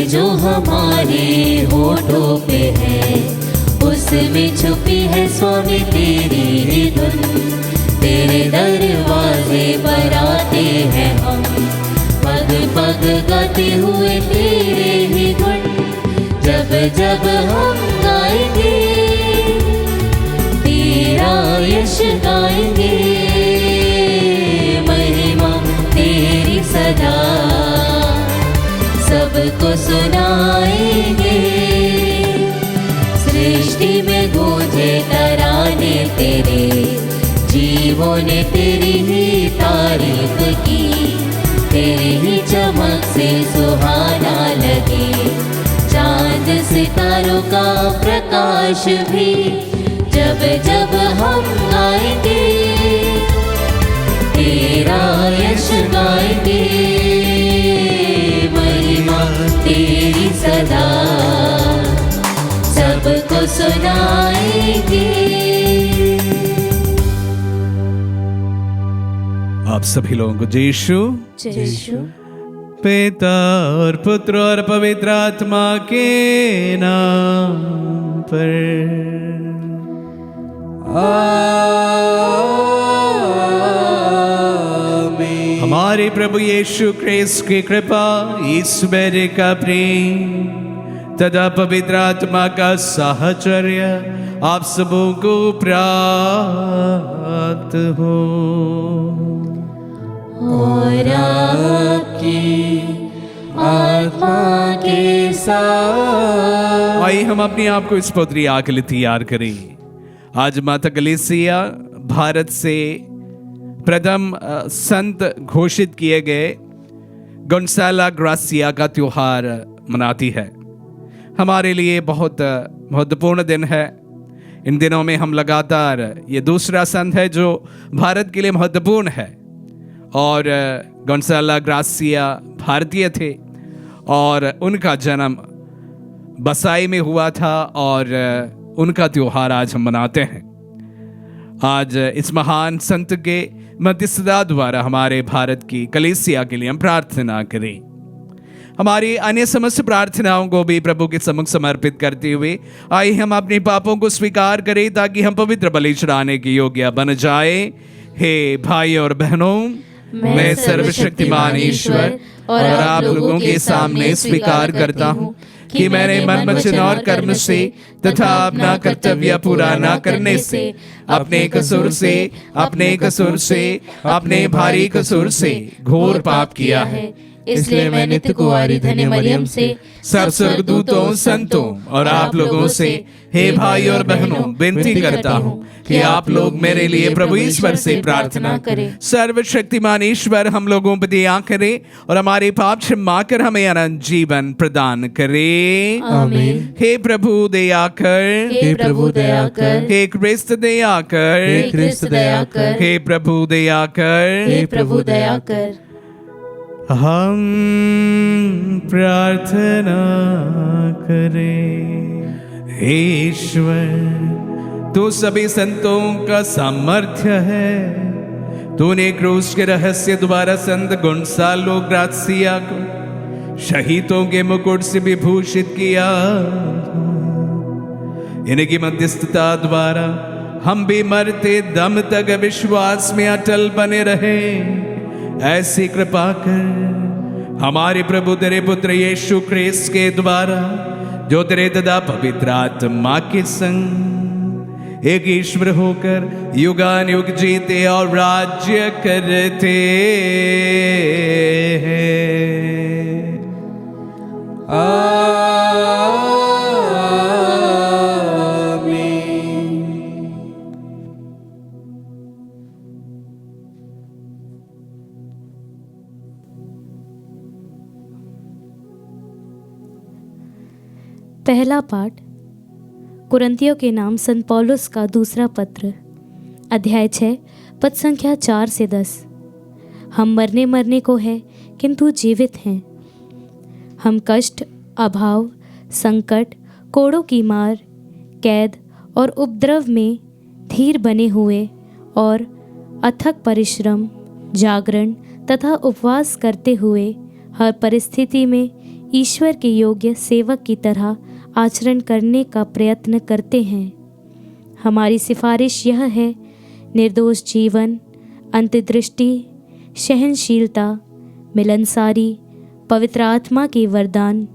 जो हमारे होठों पे है, उसमें छुपी है स्वामी तेरी ही धुन। तेरे दरवाजे पर आते हैं हम, पग पग गाते हुए तेरे ही गुण। जब जब हम गाएंगे तेरा यश गाएंगे, महिमा तेरी सदा सबको सुनाएंगे। सृष्टि में गूंजे तराने तेरे, जीवों ने तेरी ही तारीफ की। तेरी ही चमक से सुहाना लगे चांद सितारों का प्रकाश भी। जब जब हम गाएंगे तेरा यश गाएंगे, महिमा तेरी सदा सबको सुनाएंगे। आप सभी लोगों को यीशु यीशु पिता और पुत्र और पवित्र आत्मा के नाम पर आमीन। हमारे प्रभु यीशु क्रिस्त की कृपा, ईश्वर का प्रेम तथा पवित्र आत्मा का साहचर्य आप सबों को प्राप्त हो। और आपकी आत्मा के साथ। आइए हम अपने आप को इस पवित्र याग के लिए तैयार करें। आज माता कलीसिया भारत से प्रथम संत घोषित किए गए गोंसाला ग्रासिया का त्योहार मनाती है। हमारे लिए बहुत महत्वपूर्ण दिन है। इन दिनों में हम लगातार, ये दूसरा संत है जो भारत के लिए महत्वपूर्ण है। और गोंसाला ग्रासिया भारतीय थे और उनका जन्म बसाई में हुआ था और उनका त्योहार आज हम मनाते हैं। आज इस महान संत के मध्यस्थता द्वारा हमारे भारत की कलीसिया के लिए हम प्रार्थना करें। हमारी अन्य समस्त प्रार्थनाओं को भी प्रभु के सम्मुख समर्पित करते हुए आइए हम अपने पापों को स्वीकार करें ताकि हम पवित्र बलि चढ़ाने के योग्य बन जाए। हे भाई और बहनों, मैं सर्वशक्तिमान ईश्वर और आप लोगों के सामने स्वीकार करता हूँ कि मैंने मन वचन और कर्म से तथा अपना कर्तव्य पूरा न करने से अपने कसूर से अपने भारी कसूर से घोर पाप किया है। इसलिए मैं नित्य कुंवारी धन्य मरियम से, सब स्वर्गदूतों, संतों और आप लोगों से, हे भाई और बहनों, विनती करता हूँ कि आप लोग मेरे लिए प्रभु ईश्वर से प्रार्थना करें। सर्वशक्तिमान ईश्वर हम लोगों पर दया करे और हमारे पाप क्षमा कर हमें अनंत जीवन प्रदान करे। आमीन। हे प्रभु दया कर, हे प्रभु दया कर, हे क्रिस्त दया कर, हे क्रिस्त दया कर, हे प्रभु दया कर, हे प्रभु दया कर। हम प्रार्थना करें। हे ईश्वर, तू सभी संतों का सामर्थ्य है। तूने क्रूस के रहस्य द्वारा संत गोंसालो ग्रासिया को शहीदों के मुकुट से विभूषित किया। इनकी मध्यस्थता द्वारा हम भी मरते दम तक विश्वास में अटल बने रहे। ऐसी कृपा कर हमारे प्रभु तेरे पुत्र यीशु क्रिस्त के द्वारा, जो तेरे तथा पवित्र आत्मा के संग एक ईश्वर होकर युगान युग जीते और राज्य करते हैं। पहला पाठ कुरिन्थियों के नाम संत पौलुस का दूसरा पत्र, अध्याय 6 पद संख्या 4 से 10। हम मरने को है किंतु जीवित हैं। हम कष्ट, अभाव, संकट, कोड़ों की मार, कैद और उपद्रव में धीर बने हुए और अथक परिश्रम, जागरण तथा उपवास करते हुए हर परिस्थिति में ईश्वर के योग्य सेवक की तरह आचरण करने का प्रयत्न करते हैं। हमारी सिफारिश यह है: निर्दोष जीवन, अंतर्दृष्टि, सहनशीलता, मिलनसारी, पवित्र आत्मा की वरदान,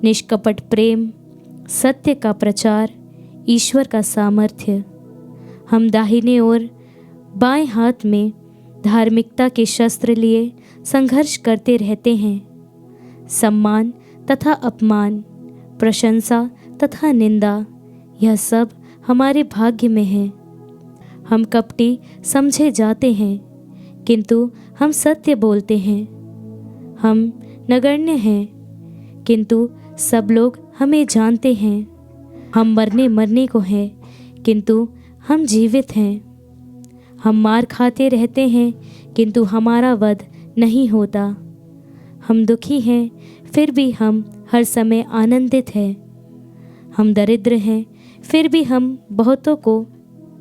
निष्कपट प्रेम, सत्य का प्रचार, ईश्वर का सामर्थ्य। हम दाहिने ओर बाएं हाथ में धार्मिकता के शस्त्र लिए संघर्ष करते रहते हैं। सम्मान तथा अपमान, प्रशंसा तथा निंदा, यह सब हमारे भाग्य में है। हम कपटी समझे जाते हैं, किंतु हम सत्य बोलते हैं। हम नगण्य हैं, किंतु सब लोग हमें जानते हैं। हम मरने को हैं, किंतु हम जीवित हैं। हम मार खाते रहते हैं, किंतु हमारा वध नहीं होता। हम दुखी हैं, फिर भी हम हर समय आनंदित हैं। हम दरिद्र हैं, फिर भी हम बहुतों को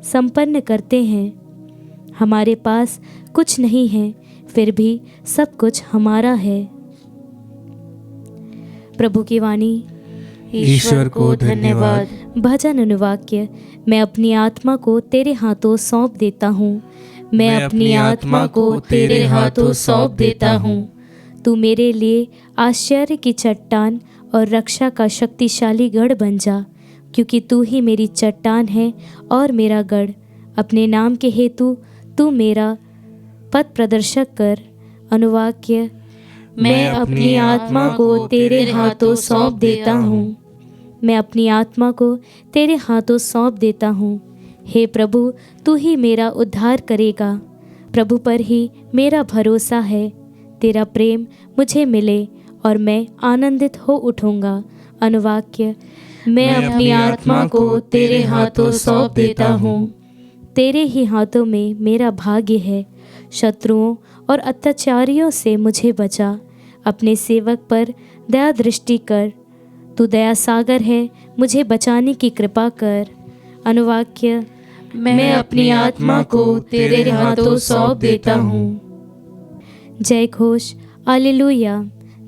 संपन्न करते हैं। हमारे पास कुछ नहीं है, फिर भी सब कुछ हमारा है। प्रभु की वाणी। ईश्वर को धन्यवाद। भजन अनुवाक्य। मैं अपनी आत्मा को तेरे हाथों सौंप देता हूँ। मैं अपनी आत्मा को तेरे हाथों सौंप देता हूँ। तू मेरे लिए आश्चर्य की चट्टान और रक्षा का शक्तिशाली गढ़ बन जा, क्योंकि तू ही मेरी चट्टान है और मेरा गढ़। अपने नाम के हेतु तू मेरा पथ प्रदर्शक कर। अनुवाक्य। मैं अपनी आत्मा को तेरे हाथों सौंप देता हूँ। मैं अपनी आत्मा को तेरे हाथों सौंप देता हूँ। हे प्रभु, तू ही मेरा उद्धार करेगा। प्रभु पर ही मेरा भरोसा है। तेरा प्रेम मुझे मिले और मैं आनंदित हो उठूँगा। अनुवाक्य। मैं अपनी आत्मा को तेरे हाथों सौंप देता हूँ। तेरे ही हाथों में मेरा भाग्य है। शत्रुओं और अत्याचारियों से मुझे बचा। अपने सेवक पर दया दृष्टि कर। तू दया सागर है, मुझे बचाने की कृपा कर। अनुवाक्य। मैं अपनी आत्मा को तेरे हाथों सौंप देता हूँ। जय घोष। हालेलुया।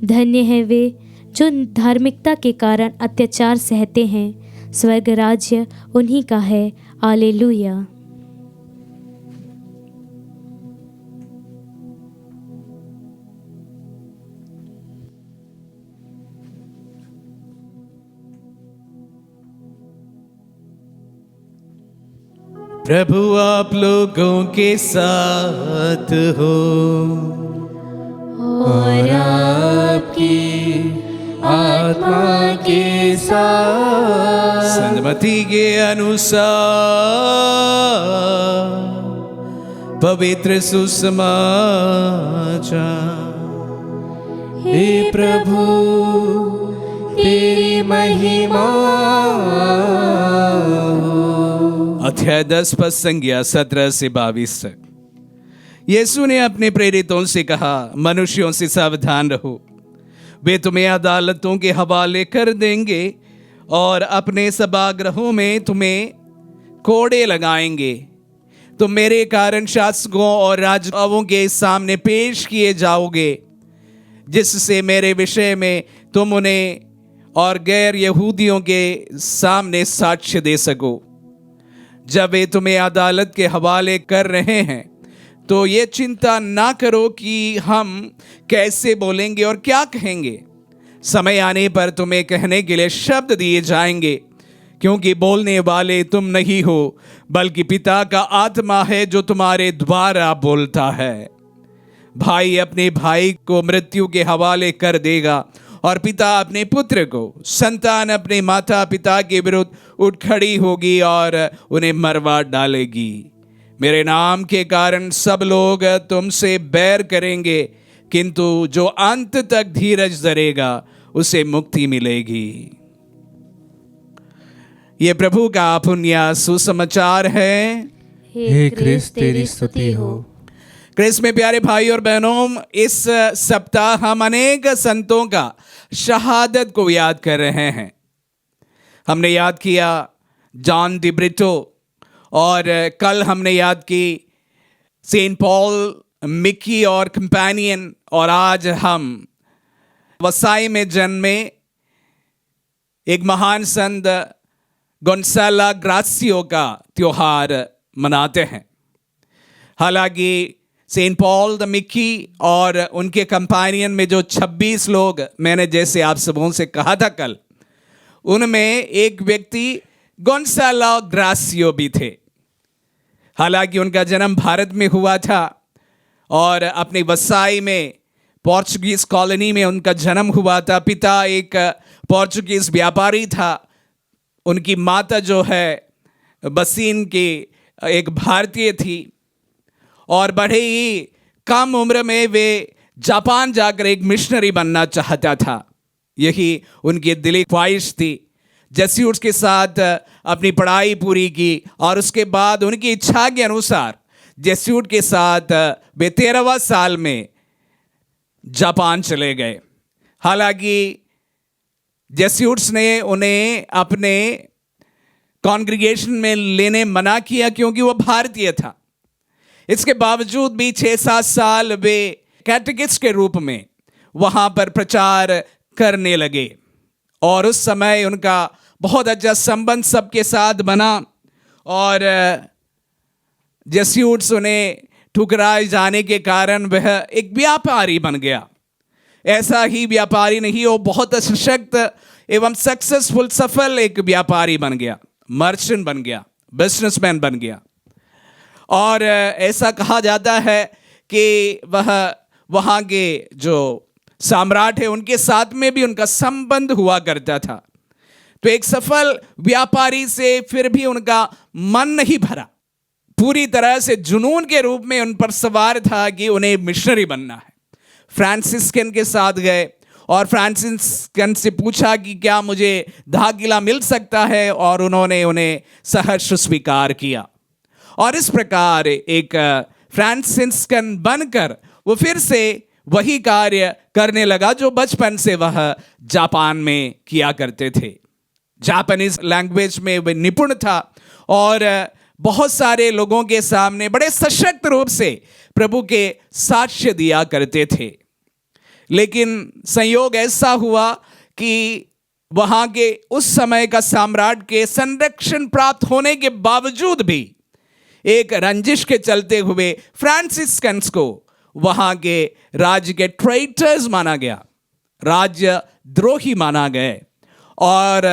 धन्य है वे जो धार्मिकता के कारण अत्याचार सहते हैं, स्वर्ग राज्य उन्हीं का है। हालेलुया। प्रभु आप लोगों के साथ हो और आपकी आत्मा के साथ। सन्मति के अनुसार पवित्र सुसमाचार। हे प्रभु, तेरी महिमा। अध्याय 10 पद संज्ञा 17 से 22 तक। यीशु ने अपने प्रेरितों से कहा, मनुष्यों से सावधान रहो। वे तुम्हें अदालतों के हवाले कर देंगे और अपने सभागृहों में तुम्हें कोड़े लगाएंगे। तुम मेरे कारण शासकों और राजाओं के सामने पेश किए जाओगे, जिससे मेरे विषय में तुम उन्हें और गैर यहूदियों के सामने साक्ष्य दे सको। जब वे तुम्हें अदालत के हवाले कर रहे हैं तो ये चिंता ना करो कि हम कैसे बोलेंगे और क्या कहेंगे। समय आने पर तुम्हें कहने के लिए शब्द दिए जाएंगे, क्योंकि बोलने वाले तुम नहीं हो, बल्कि पिता का आत्मा है जो तुम्हारे द्वारा बोलता है। भाई अपने भाई को मृत्यु के हवाले कर देगा और पिता अपने पुत्र को। संतान अपने माता पिता के विरुद्ध उठ खड़ी होगी और उन्हें मरवा डालेगी। मेरे नाम के कारण सब लोग तुमसे बैर करेंगे, किंतु जो अंत तक धीरज धरेगा उसे मुक्ति मिलेगी। ये प्रभु का पुण्य सुसमाचार है। हे क्रिस्त, तेरी स्तुति हो। क्रिस्त में प्यारे भाई और बहनों, इस सप्ताह हम अनेक संतों का शहादत को याद कर रहे हैं। हमने याद किया जॉन डी ब्रिटो, और कल हमने याद की सेंट पॉल, मिकी और कंपेनियन, और आज हम वसाई में जन्मे एक महान संत गोंसाला ग्रासियो का त्योहार मनाते हैं। हालांकि सेंट पॉल द मिकी और उनके कंपेनियन में जो 26 लोग मैंने जैसे आप सबों से कहा था कल, उनमें एक व्यक्ति गोंसाला ग्रासियो भी थे। हालांकि उनका जन्म भारत में हुआ था और अपनी वसाई में पोर्चुगीज कॉलोनी में उनका जन्म हुआ था। पिता एक पोर्चुगीज व्यापारी था, उनकी माता जो है बसीन की एक भारतीय थी और बड़े ही कम उम्र में वे जापान जाकर एक मिशनरी बनना चाहता था। यही उनकी दिली ख्वाहिश थी। जेस्यूट्स के साथ अपनी पढ़ाई पूरी की और उसके बाद उनकी इच्छा के अनुसार जेस्यूट के साथ वे 13वां साल में जापान चले गए। हालांकि जेस्यूट्स ने उन्हें अपने कॉन्ग्रीगेशन में लेने मना किया क्योंकि वह भारतीय था। इसके बावजूद भी 6-7 साल वे कैटेकिस्ट के रूप में वहाँ पर प्रचार करने लगे और उस समय उनका बहुत अच्छा संबंध सबके साथ बना और जेस्यूट्स उन्हें ठुकराए जाने के कारण वह एक व्यापारी बन गया। ऐसा ही व्यापारी नहीं, वो बहुत सशक्त एवं सक्सेसफुल सफल एक व्यापारी बन गया, मर्चेंट बन गया, बिजनेसमैन बन गया। और ऐसा कहा जाता है कि वह वहाँ के जो सम्राट है उनके साथ में भी उनका संबंध हुआ करता था। तो एक सफल व्यापारी से फिर भी उनका मन नहीं भरा, पूरी तरह से जुनून के रूप में उन पर सवार था कि उन्हें मिशनरी बनना है। फ्रांसिस्कन के साथ गए और फ्रांसिस्कन से पूछा कि क्या मुझे दाखिला मिल सकता है, और उन्होंने उन्हें सहर्ष स्वीकार किया और इस प्रकार एक फ्रांसिस्कन बनकर वो फिर से वही कार्य करने लगा जो बचपन से वह जापान में किया करते थे। जापानीज लैंग्वेज में वह निपुण था और बहुत सारे लोगों के सामने बड़े सशक्त रूप से प्रभु के साक्ष्य दिया करते थे। लेकिन संयोग ऐसा हुआ कि वहाँ के उस समय का सम्राट के संरक्षण प्राप्त होने के बावजूद भी एक रंजिश के चलते हुए फ्रांसिस्कन्स को वहाँ के राज्य के ट्रेटर्स माना गया, राज्य द्रोही माना गए और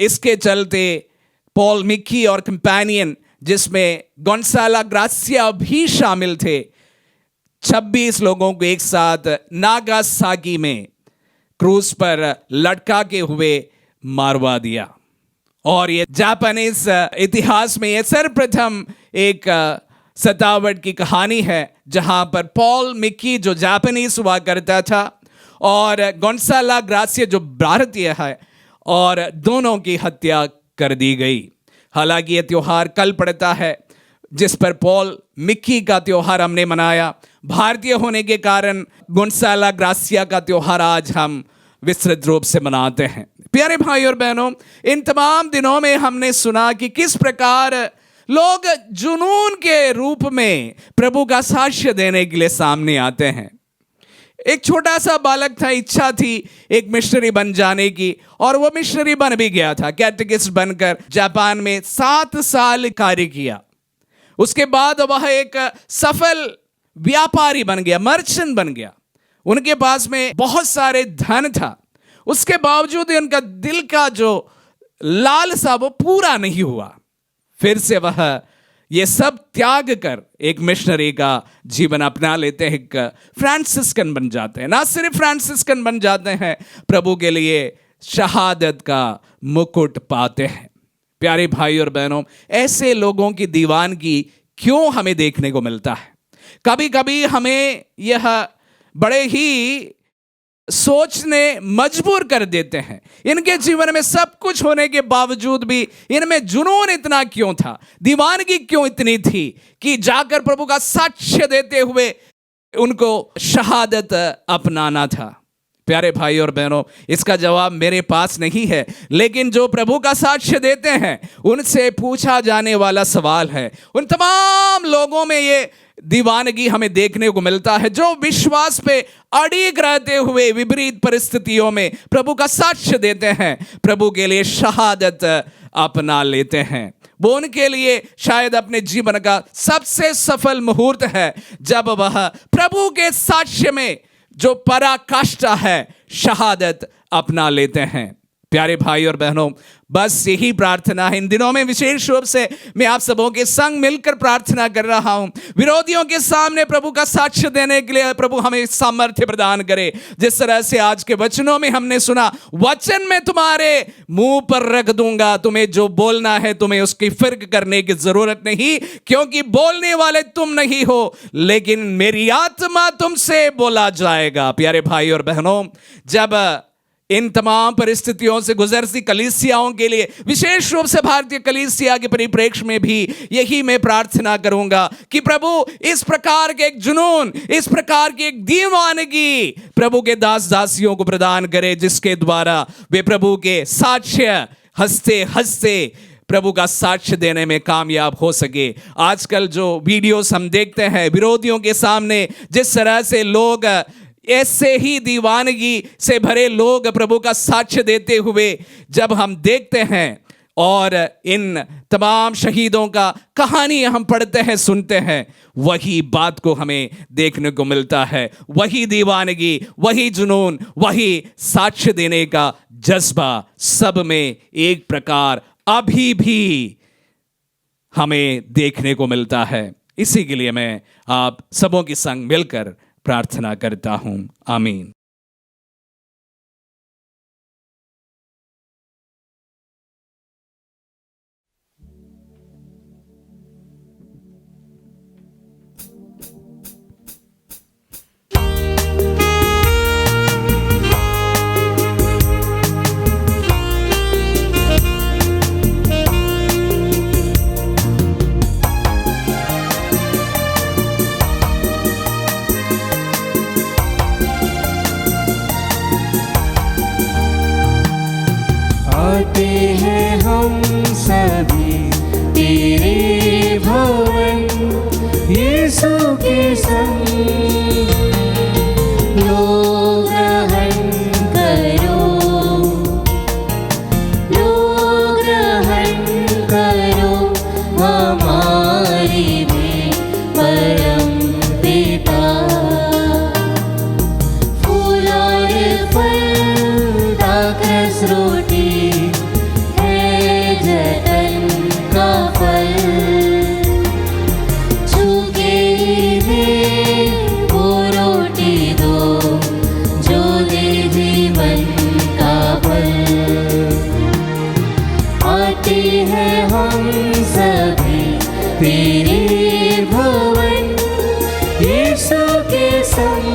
इसके चलते पॉल मिकी और कंपेनियन जिसमें गोंसाला ग्रासिया भी शामिल थे, 26 लोगों को एक साथ नागासाकी में क्रूज पर लटका के हुए मारवा दिया। और ये जापानीज इतिहास में यह सर्वप्रथम एक सतावट की कहानी है जहां पर पॉल मिकी जो जापानीज हुआ करता था और गोंसाला ग्रासिया जो भारतीय है, और दोनों की हत्या कर दी गई। हालांकि यह त्योहार कल पड़ता है जिस पर पॉल मिकी का त्योहार हमने मनाया। भारतीय होने के कारण गोंसाला ग्रासिया का त्योहार आज हम विस्तृत रूप से मनाते हैं। प्यारे भाई और बहनों, इन तमाम दिनों में हमने सुना कि किस प्रकार लोग जुनून के रूप में प्रभु का साक्ष्य देने के लिए सामने आते हैं। एक छोटा सा बालक था, इच्छा थी एक मिशनरी बन जाने की और वो मिशनरी बन भी गया था। कैटेकिस्ट बनकर जापान में 7 साल कार्य किया। उसके बाद वह एक सफल व्यापारी बन गया, मर्चेंट बन गया। उनके पास में बहुत सारे धन था, उसके बावजूद उनका दिल का जो लालसा वो पूरा नहीं हुआ। फिर से वह ये सब त्याग कर एक मिशनरी का जीवन अपना लेते हैं, एक फ्रांसिस्कन बन जाते हैं। ना सिर्फ फ्रांसिस्कन बन जाते हैं, प्रभु के लिए शहादत का मुकुट पाते हैं। प्यारे भाई और बहनों, ऐसे लोगों की दीवानगी क्यों हमें देखने को मिलता है? कभी कभी हमें यह बड़े ही सोचने मजबूर कर देते हैं, इनके जीवन में सब कुछ होने के बावजूद भी इनमें जुनून इतना क्यों था, दीवानगी क्यों इतनी थी कि जाकर प्रभु का साक्ष्य देते हुए उनको शहादत अपनाना था। प्यारे भाई और बहनों, इसका जवाब मेरे पास नहीं है, लेकिन जो प्रभु का साक्ष्य देते हैं उनसे पूछा जाने वाला सवाल है। उन तमाम लोगों में ये दीवानगी हमें देखने को मिलता है, जो विश्वास पे अड़िग रहते हुए विपरीत परिस्थितियों में प्रभु का साक्ष्य देते हैं, प्रभु के लिए शहादत अपना लेते हैं। वो उनके लिए शायद अपने जीवन का सबसे सफल मुहूर्त है, जब वह प्रभु के साक्ष्य में जो पराकाष्ठा है, शहादत अपना लेते हैं। प्यारे भाई और बहनों, बस यही प्रार्थना है इन दिनों में। विशेष रूप से मैं आप सबों के संग मिलकर प्रार्थना कर रहा हूं, विरोधियों के सामने प्रभु का साक्ष्य देने के लिए प्रभु हमें सामर्थ्य प्रदान करे। जिस तरह से आज के वचनों में हमने सुना, वचन में तुम्हारे मुंह पर रख दूंगा, तुम्हें जो बोलना है तुम्हें उसकी फिक्र करने की जरूरत नहीं, क्योंकि बोलने वाले तुम नहीं हो, लेकिन मेरी आत्मा तुमसे बोला जाएगा। प्यारे भाई और बहनों, जब इन तमाम परिस्थितियों से गुजरती कलीसियाओं के लिए, विशेष रूप से भारतीय कलीसिया के परिप्रेक्ष्य में भी यही मैं प्रार्थना करूंगा कि प्रभु इस प्रकार के एक जुनून, इस प्रकार की एक दीवानगी प्रभु के दास दासियों को प्रदान करे, जिसके द्वारा वे प्रभु के साक्ष्य हंसते हंसते प्रभु का साक्ष्य देने में कामयाब हो सके। आजकल जो वीडियोस हम देखते हैं, विरोधियों के सामने जिस तरह से लोग, ऐसे ही दीवानगी से भरे लोग प्रभु का साक्ष्य देते हुए जब हम देखते हैं, और इन तमाम शहीदों का कहानी हम पढ़ते हैं, सुनते हैं, वही बात को हमें देखने को मिलता है। वही दीवानगी, वही जुनून, वही साक्ष्य देने का जज्बा सब में एक प्रकार अभी भी हमें देखने को मिलता है। इसी के लिए मैं आप सबों के संग मिलकर प्रार्थना करता हूं। आमीन। आते हैं हम सभी तेरे भवन, यीशु के संग। लो ग्रहण करो, लो ग्रहण करो हमारी भी परम पिता। फूल और फल दाखरस रोटी है जतन का फल। छूके ही दे वो रोटी दो, जो दे जीवन का फल। आते हैं हम सभी तेरे भवन, यीशु के संग।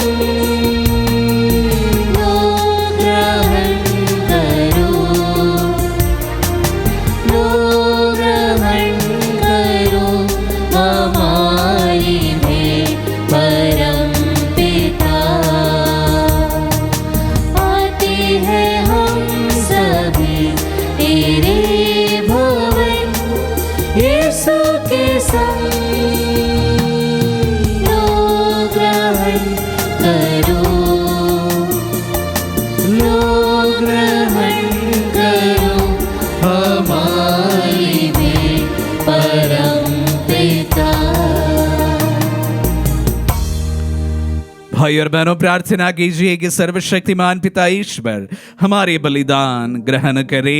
भाई और बहनों, प्रार्थना कीजिए कि सर्वशक्तिमान पिता ईश्वर हमारे बलिदान ग्रहण करे।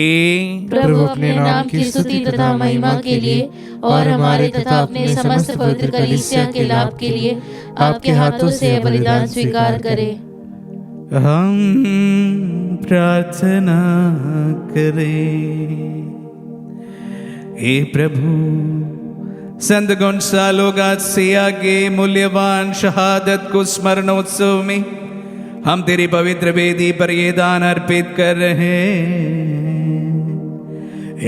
प्रभु अपने नाम की स्तुति तथा महिमा के लिए और हमारे तथा अपने समस्त पवित्र कलीसिया के लाभ के लिए आपके हाथों से यह बलिदान स्वीकार करे। हम प्रार्थना करें। हे प्रभु, संत गोंसालो गार्सिया के मूल्यवान शहादत को स्मरणोत्सव में हम तेरी पवित्र वेदी पर ये दान अर्पित कर रहे हैं।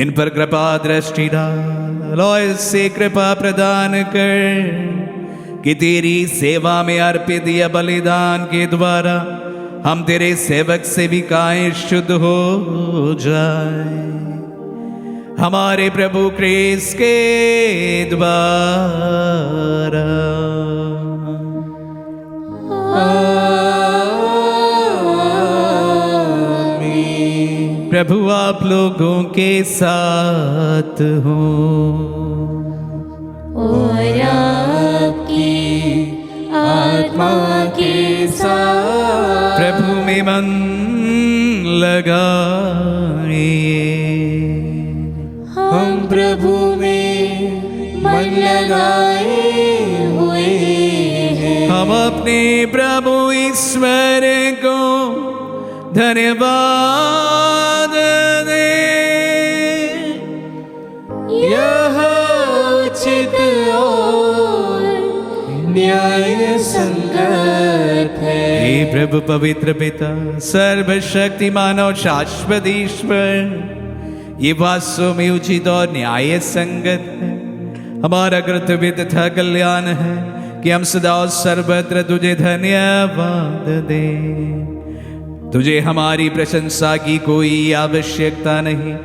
इन पर कृपा दृष्टि डाल और इससे कृपा प्रदान कर कि तेरी सेवा में अर्पित यह बलिदान के द्वारा हम तेरे सेवक सेविकाएं शुद्ध हो जाए। हमारे प्रभु क्रिस्त के द्वारा। प्रभु आप लोगों के साथ हो और आपकी आत्मा के साथ। प्रभु में मन लगाए, हम प्रभु में मन लगाए हुए हैं। हम अपने प्रभु ईश्वर को धन्यवाद दें। यह उचित और न्याय संगत है। हे प्रभु पवित्र पिता, सर्वशक्तिमान और शाश्वत ईश्वर, ये वास्तव में उचित और न्याय संगत है। हमारा कर्तव्य तथा कल्याण है कि हम सदा और सर्वत्र तुझे धन्यवाद दें। तुझे हमारी प्रशंसा की कोई आवश्यकता नहीं।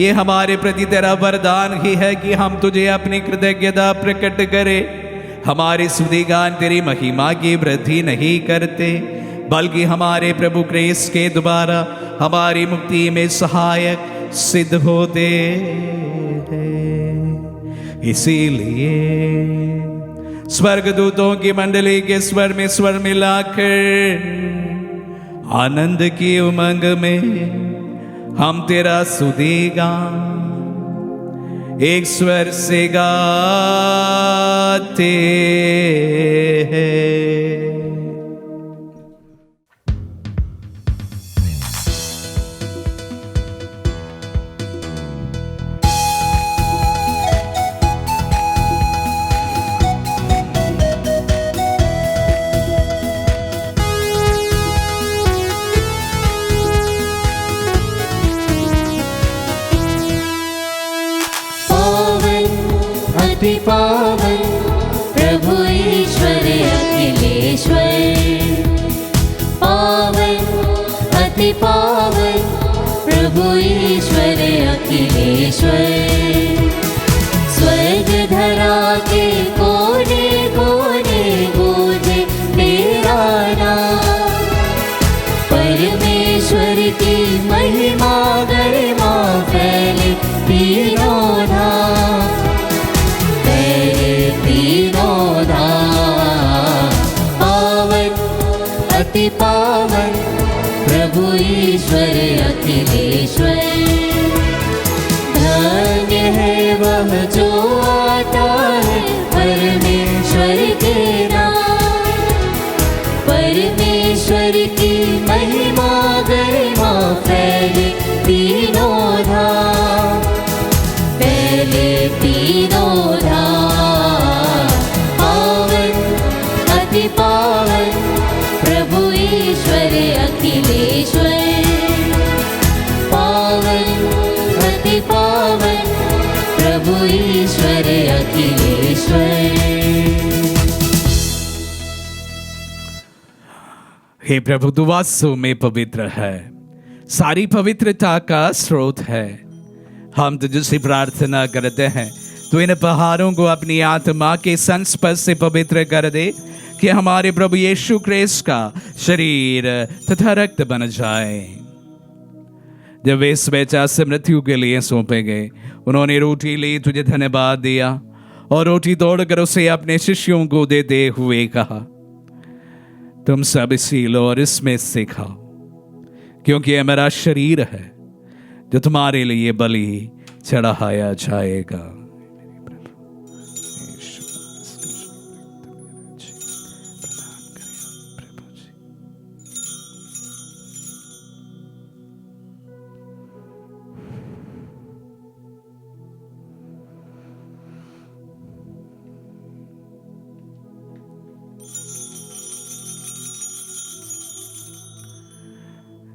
ये हमारे प्रति तेरा वरदान ही है कि हम तुझे अपनी कृतज्ञता प्रकट करें। हमारे स्तुतिगान तेरी महिमा की वृद्धि नहीं करते, बल्कि हमारे प्रभु क्रिस्त के द्वारा हमारी मुक्ति में सहायक सिद्ध होते हैं। इसीलिए स्वर्गदूतों की मंडली के स्वर मिलाकर आनंद की उमंग में हम तेरा स्तुतिगान एक स्वर से गाते हैं। अति पावन प्रभु ईश्वर अखिलेश्वर। पावन अति पावन प्रभु ईश्वर अखिलेश्वर। स्वर्ग धरा के कोने कोने गूंजे तेरा नाम। परमेश्वर की महिमा गरिमा फैले तीनों धाम। पावन अति पावन प्रभु ईश्वर अखिलेश्वर। धन्य है वह जो आता है परमेश्वर के नाम। परमेश्वर की महिमा गरिमा फैले तीनों धाम। फैले तीनों धाम। पावन अति पावन प्रभु ईश्वर अखिलेश्वर। पावन अति पावन प्रभु ईश्वर अखिलेश्वर। हे प्रभु, तू वास्तव में पवित्र है, सारी पवित्रता का स्रोत है। हम तुझसे प्रार्थना करते हैं, तू इन पहाड़ों को अपनी आत्मा के संस्पर्श से पवित्र कर दे कि हमारे प्रभु यीशु क्रिस्त का शरीर तथा रक्त बन जाए। जब वे स्वेच्छा से मृत्यु के लिए सौंपे गए, उन्होंने रोटी ली, तुझे धन्यवाद दिया और रोटी तोड़कर उसे अपने शिष्यों को देते हुए कहा, तुम सब इसी लो और इसमें से खाओ, क्योंकि यह मेरा शरीर है जो तुम्हारे लिए बलि चढ़ाया जाएगा।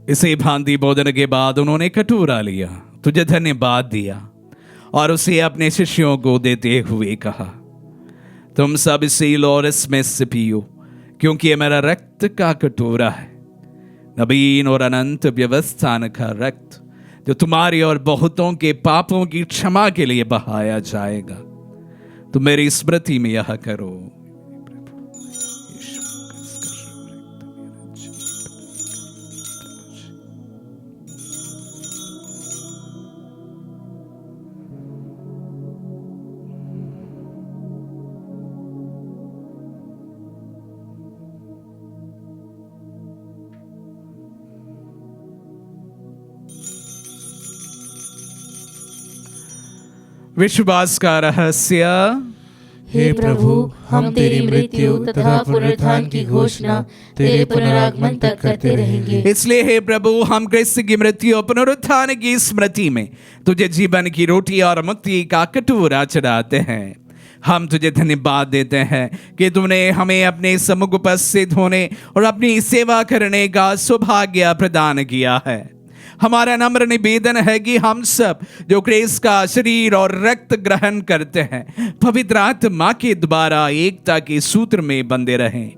इसे भांति भोजन के बाद उन्होंने कटोरा लिया, तुझे धन्यवाद दिया और उसे अपने शिष्यों को देते हुए कहा, तुम सब इसे लो और इसमें से पियो, क्योंकि यह मेरा रक्त का कटोरा है, नवीन और अनंत व्यवस्थान का रक्त, जो तुम्हारी और बहुतों के पापों की क्षमा के लिए बहाया जाएगा। तो मेरी स्मृति में यह करो। विश्वास का रहस्य। हे प्रभु, हम तेरी मृत्यु तथा पुनरुत्थान की घोषणा तेरे पुनरागमन तक करते रहेंगे। इसलिए हे प्रभु, हम क्रिस्त की मृत्यु और पुनरुत्थान की स्मृति में तुझे जीवन की रोटी और मुक्ति का कटोरा चढ़ाते हैं। हम तुझे धन्यवाद देते हैं कि तुमने हमें अपने सम्मुख उपस्थित होने और अपनी सेवा करने का सौभाग्य प्रदान किया है। हमारा नम्र निवेदन है कि हम सब जो क्रिस्त का शरीर और रक्त ग्रहण करते हैं, पवित्र आत्मा के द्वारा एकता के सूत्र में बंधे रहें।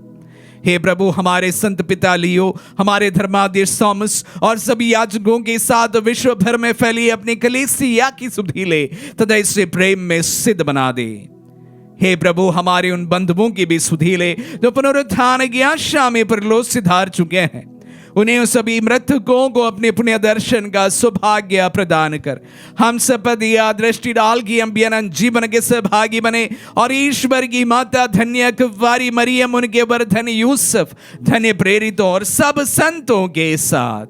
हे प्रभु, हमारे संत पिता लियो, हमारे धर्माधीश थॉमस और सभी याजकों के साथ विश्व भर में फैली अपनी कलीसिया की सुधि ले तथा इसे प्रेम में सिद्ध बना दे। हे प्रभु, हमारे उन बंधुओं की भी सुधि ले जो पुनरुत्थान की आशा में परलोक सिधार चुके हैं। उन्हें उन सभी मृतकों को अपने पुण्य दर्शन का सौभाग्य प्रदान कर हम सब पर दिया दृष्टि डाल की हम भी अनंत जीवन के सहभागी बने और ईश्वर की माता धन्य कुंवारी मरियम, उनके वर धन्य यूसुफ, धन्य प्रेरितों और सब संतों के साथ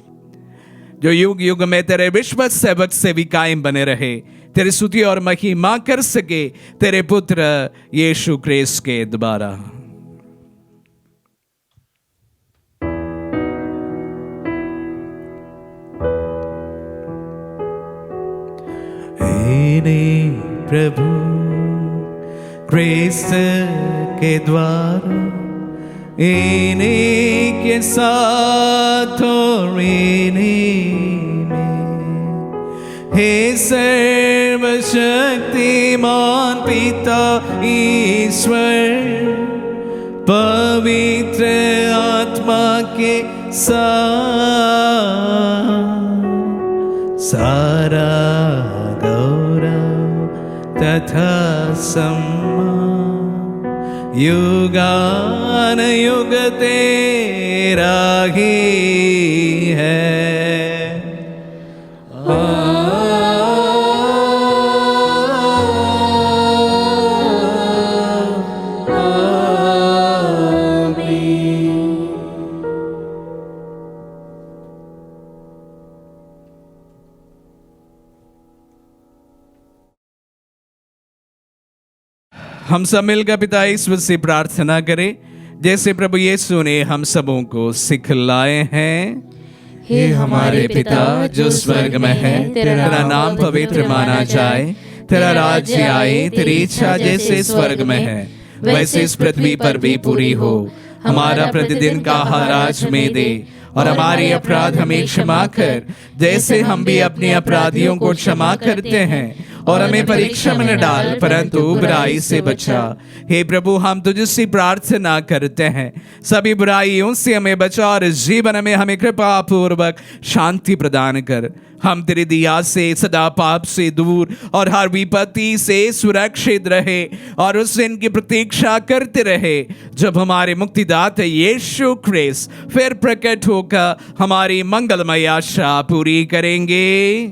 जो युग युग में तेरे विश्व सेवक से भी कायम बने रहे, तेरी स्तुति और महिमा कर सके तेरे पुत्र यीशु क्रिस्त के द्वारा। प्रभु क्रिस्त के द्वारा इन्हीं के साथ और इन्हीं में, हे सर्वशक्तिमान पिता ईश्वर, पवित्र आत्मा के साथ सारा तथा सम्मान युगान युग तेरा ही है। हम सब मिलकर पिता ईश्वर से प्रार्थना करें जैसे प्रभु यीशु ने हम सबों को सिखलाए हैं। हे हमारे पिता जो स्वर्ग में है, तेरा नाम पवित्र माना जाए, तेरा राज्य आए, तेरी इच्छा जैसे स्वर्ग में है वैसे इस पृथ्वी पर भी पूरी हो। हमारा प्रतिदिन का आहार आज हमें दे और हमारे अपराध हमें क्षमा कर जैसे हम भी अपने अपराधियों को क्षमा करते हैं, और हमें परीक्षा में न डाल परंतु बुराई से बचा। हे प्रभु, हम तुझसे प्रार्थना करते हैं सभी बुराइयों से हमें बचा और जीवन में हमें कृपा पूर्वक शांति प्रदान कर। हम तेरी दया से सदा पाप से दूर और हर विपत्ति से सुरक्षित रहे और उस दिन की प्रतीक्षा करते रहे जब हमारे मुक्तिदाता यीशु क्रिस्त फिर प्रकट होकर हमारी मंगलमय आशा पूरी करेंगे।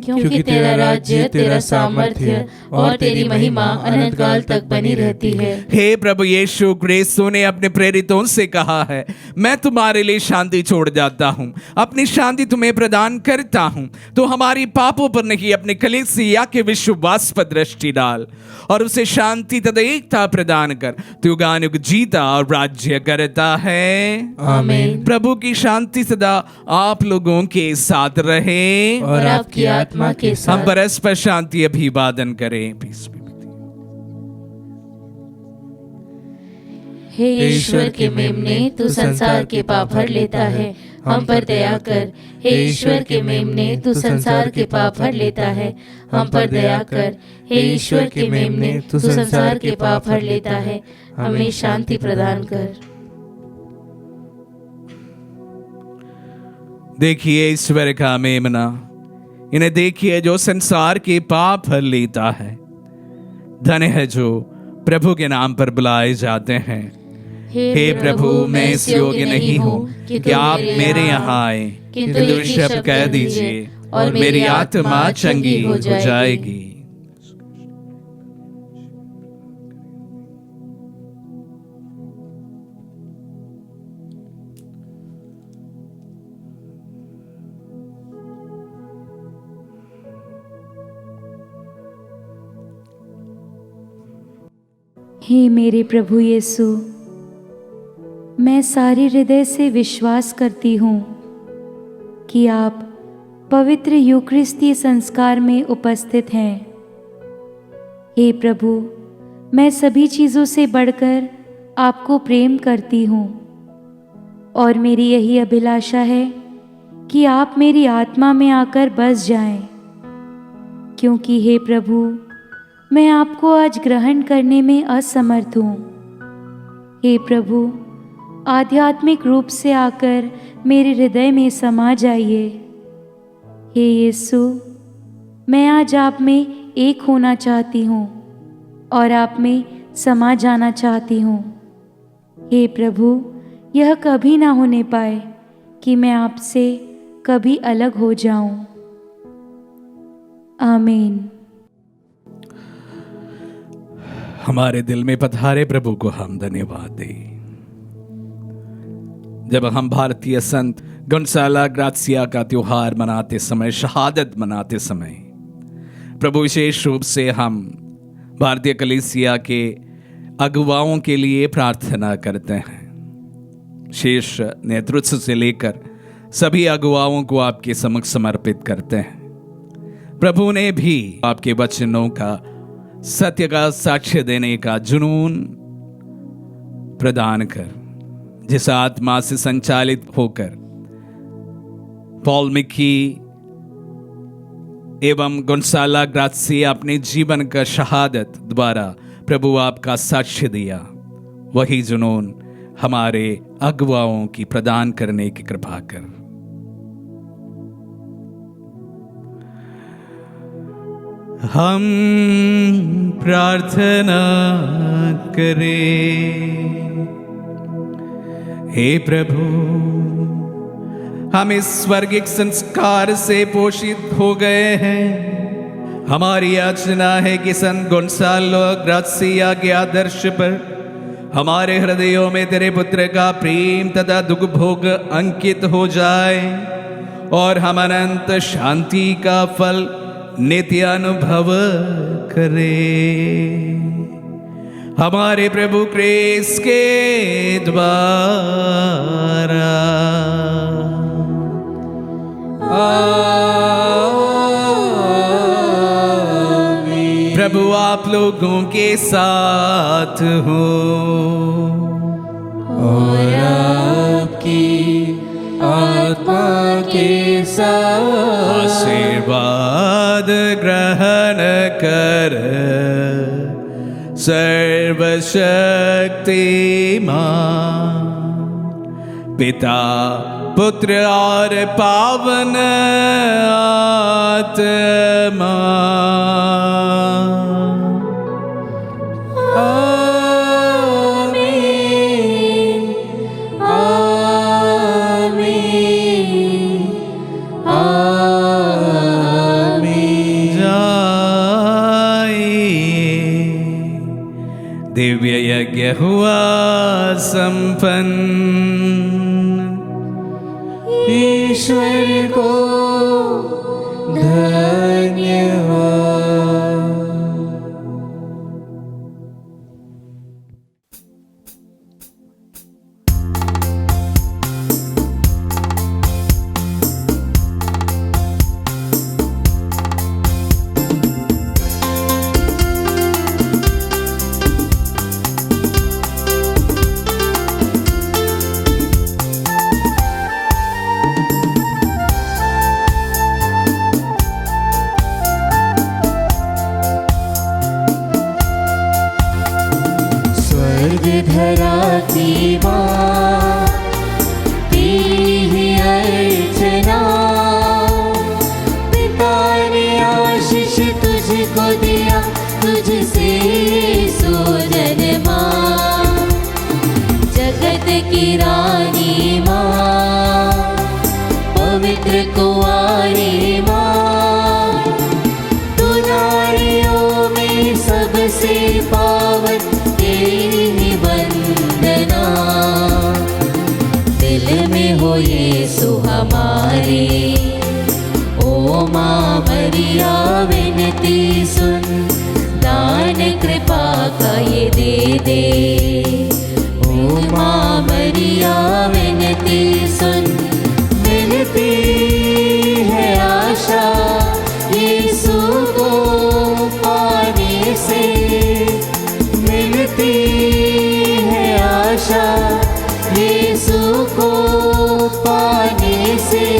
क्योंकि तेरा राज्य, तेरा सामर्थ्य और तेरी महिमा अनंत काल तक बनी रहती है। हे प्रभु यीशु क्रिस्त ने अपने प्रेरितों से कहा है, मैं तुम्हारे लिए शांति छोड़ जाता हूँ, अपनी शांति तुम्हें प्रदान करता हूँ। तो हमारी पापों पर नहीं अपने कलीसिया के विश्वास पर दृष्टि डाल और उसे शांति तथा एकता प्रदान कर। तू युगानुयुग जीता और राज्य करता है। आमीन। प्रभु की शांति सदा आप लोगों के साथ रहे और आपकी आत्मा के साथ। हम परस्पर शांति अभिवादन करें। हे ईश्वर के मेमने, तू संसार के पाप हर लेता है, हम पर दया कर। हे ईश्वर के मेमने, तू संसार के पाप हर लेता है, हम पर दया कर। हे ईश्वर के मेमने, तू संसार के पाप हर लेता है, हमें शांति प्रदान कर। देखिए ईश्वर का मेमना, इन्हें देखिए जो संसार के पाप हर लेता है। धन्य है जो प्रभु के नाम पर बुलाए जाते हैं। हे प्रभु, मैं इस योग्य नहीं हूँ कि आप मेरे यहाँ आए, किंतु एक शब्द कह दीजिए और मेरी आत्मा चंगी हो जाएगी। हे मेरे प्रभु यीशु, मैं सारे हृदय से विश्वास करती हूँ कि आप पवित्र यूकरिस्ती संस्कार में उपस्थित हैं। हे प्रभु, मैं सभी चीज़ों से बढ़कर आपको प्रेम करती हूँ और मेरी यही अभिलाषा है कि आप मेरी आत्मा में आकर बस जाएं, क्योंकि हे प्रभु, मैं आपको आज ग्रहण करने में असमर्थ हूँ। हे प्रभु, आध्यात्मिक रूप से आकर मेरे हृदय में समा जाइए। हे यीशु, मैं आज आप में एक होना चाहती हूँ और आप में समा जाना चाहती हूँ। हे प्रभु, यह कभी ना होने पाए कि मैं आपसे कभी अलग हो जाऊं। आमीन। हमारे दिल में पधारे प्रभु को हम धन्यवाद दें। जब हम भारतीय संत गोंसाला ग्रासिया का त्योहार मनाते समय, शहादत मनाते समय, प्रभु विशेष रूप से हम भारतीय कलीसिया के अगुवाओं के लिए प्रार्थना करते हैं। शीर्ष नेतृत्व से लेकर सभी अगुवाओं को आपके समक्ष समर्पित करते हैं। प्रभु ने भी आपके वचनों का, सत्य का साक्ष्य देने का जुनून प्रदान कर, जिस आत्मा से संचालित होकर पॉल मिकी एवं गोंसाला ग्रासिया अपने जीवन का शहादत द्वारा प्रभु आपका साक्ष्य दिया, वही जुनून हमारे अगुवाओं की प्रदान करने की कृपा कर। हम प्रार्थना करें। हे प्रभु, हम इस स्वर्गिक संस्कार से पोषित हो गए हैं। हमारी याचना है कि संत गोंसालो ग्रासिया के आदर्श पर हमारे हृदयों में तेरे पुत्र का प्रेम तथा दुख भोग अंकित हो जाए और हम अनंत शांति का फल नित्य अनुभव करे। हमारे प्रभु क्रिस्त के द्वारा। आमीन। प्रभु आप लोगों के साथ हो और आपकी आत्मा के साथ। आशीर्वाद ग्रहण कर सर्वशक्तिमान पिता, पुत्र और पावन आत्मा। आमीन, आमीन, आमीन। जाइए, दिव्य यज्ञ हुआ संपन्न। ईश्वर को धन्यवाद। मुझको दिया तुझसे जन्मा। जगत की रानी माँ, पवित्र कुंवारी माँ, तू नारियों में सबसे पावन, तेरी ही वंदना। दिल में हो यीशु हमारे, ओ माँ मरिया विनती सुन, दान कृपा का ये दे दे। ओ माँ मरिया विनती सुन, मिलती है आशा यीशु को पाने से, मिलती है आशा यीशु को पाने से।